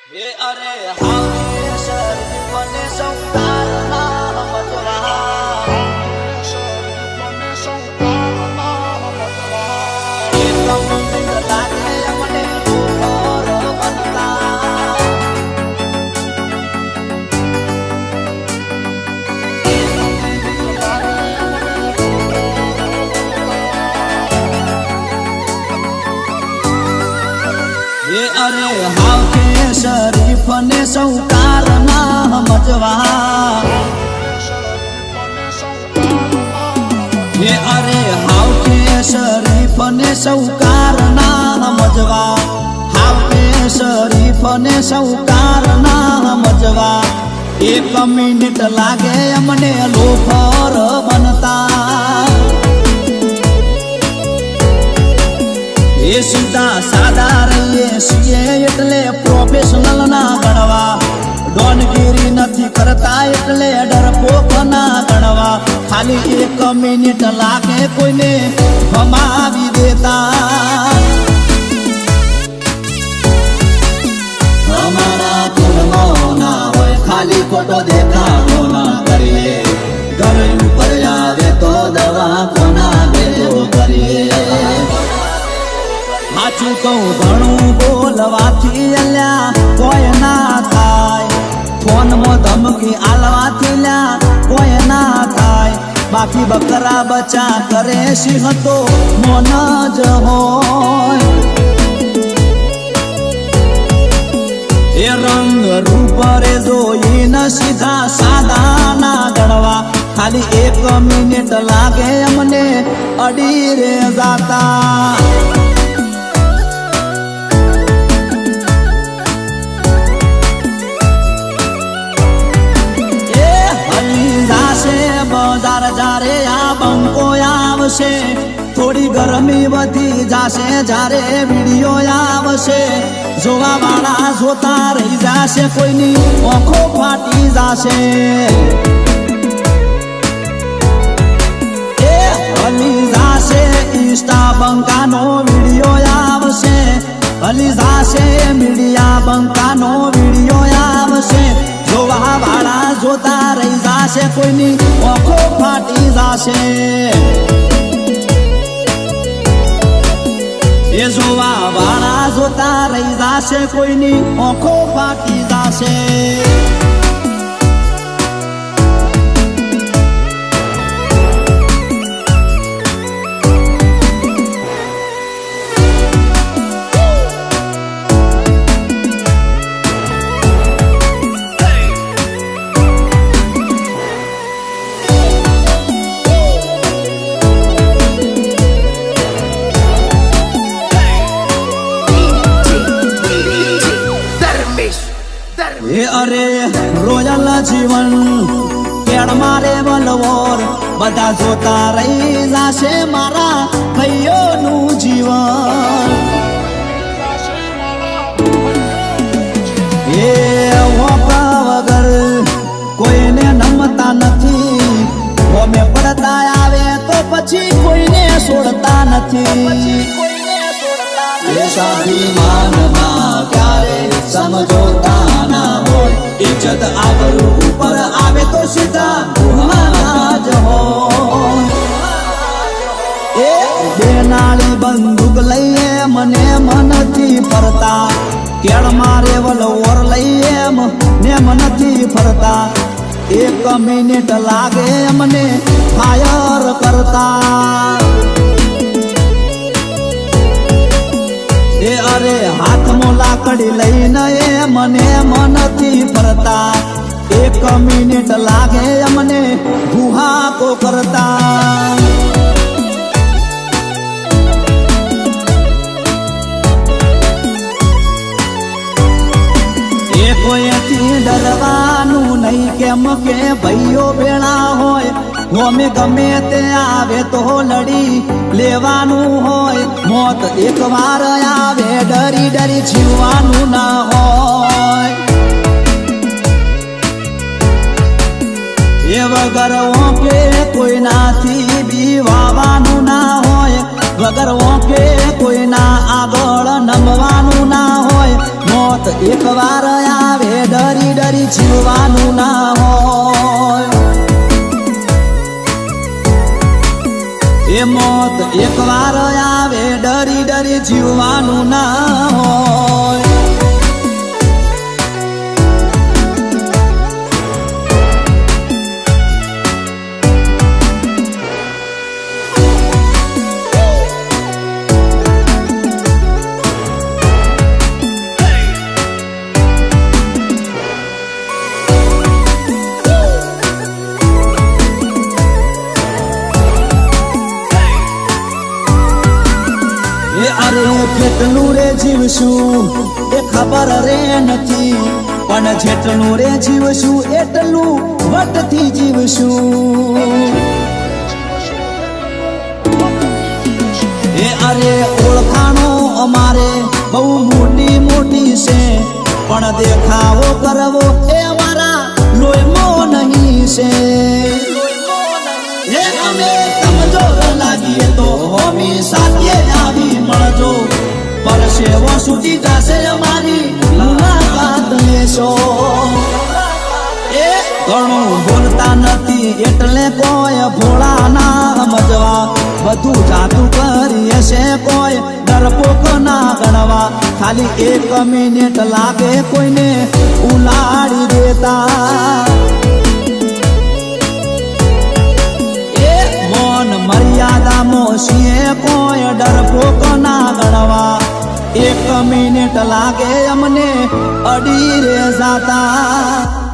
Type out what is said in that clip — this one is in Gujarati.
हे अरे हावे सर बने संकार ना मजवा ये कम दिन लागे अपने ऊपर बनता ये अरे हावे शरीफ ने संकार ना मजवा ये अरे हाव के शरीफ ने संकार ना मजवा हाव के शरीफ ने संकार ना मजवा एक मिनिट लागे अमने लोफर बनता ये सीधा सादा रहीए सीए એટલે પ્રોફેશનલ ના ગણવા ડોનગીરી નથી કરતા એટલે ડરપોક ના ગણવા ખાલી એક મિનિટ લાગે કોઈને ભમાવી દેતા અમારા કુલમાં ના હોય ખાલી ખોટો દેખાડો ના કરીએ ઘર ઉપર આવે તો દવા કોના ભેગો કરીએ સાચું કહું ઘણું બોલવાથી અલ્યા કોઈ ના થાય ફોનમાં ધમકી આલવાથી લ્યા કોઈ ના થાય બાકી બકરા બચા કરે સિંહ તો મોન જ હોય એ રંગ રૂપ રે જોઈને સીધા સાદા ના ગણવા ખાલી એક મિનિટ લાગે અમને અડી રે જાતા બજાર જારે આ બંકો આવશે થોડી ગરમી વધી જાશે જારે વિડીયો આવશે જોવા વાળા જોતા રહી જાશે કોઈની આંખો ફાટી જાશે એ હલી જાશે ઇન્સ્ટા બંકાનો વિડીયો આવશે હલી જાશે મીડિયા બંકાનો વિડીયો આવશે જોવા વાળા જોતા રહી જાશે કોઈની આંખો ફાટી જાશે એ જોવા વાળા જોતા રહી જાશે કોઈની આંખો ફાટી જાશે એ અરે રોયલ જીવન કેડ મારે વલવોર બધા જોતા રહી જાશે મારા ભાઈઓનું જીવન એ હોપા વગર કોઈને નમતા નથી હોમે પડતા આવે તો પછી કોઈને છોડતા નથી એ સ્વાભિમાનમાં ક્યારે સમજોતા इज्जत आबरू ऊपर आवे तो सीधा महाराज हो ए बेनाली बंदूक लईए मने मनथी फरता केड़ मारे वलवोर लईए ने मनथी फरता एक मिनिट लागे मने फायर करता ए अरे हाथ में लाकड़ी लईने मने मनथी फरता एक मिनिट लागे मने गुहा को करता ए कोईथी डरवानू नहीं केम के भाईओ भेड़ा होय होमे गमे ते आवे तो लड़ी लेवानू होय मौत एक बार आवे डरी डरी जीवानू ना होय ए वगर के कोई नाथी बीवावानू ना होय वगर के कोई ना आगळ नमवानू ना होय मौत મોત એકવાર આવે ડરી ડરી જીવવાનું ના હોય એ મોત એકવાર આવે ડરી ડરી જીવવાનું ના હોય અરે કેટલું રે જીવશું એ ખબર રે નથી પણ જેટલું રે જીવશું એટલું વટથી જીવશું એ અરે ઓળખાણો અમારે બહુ મોટી મોટી છે પણ દેખાવો કરવો એ અમારા લોહીમાં નહીં છે એ અમે કમજોર લાગીએ તો હોમી સાથે આવી મળજો પરસેવો સુધી જશે અમારી મુલાકાત લેશો એ ઘણું બોલતા નથી એટલે કોઈ ભોળા ના સમજવા બધું જાદુ કરીએ છે કોઈ ડરપોક ના ગણવા ખાલી 1 મિનિટ લાગે કોઈને ઉલાડી દેતા મર્યાદામાં છીએ કોઈ ડરપોક ના ગણવા 1 મિનિટ લાગે અમને અડી રે જાતા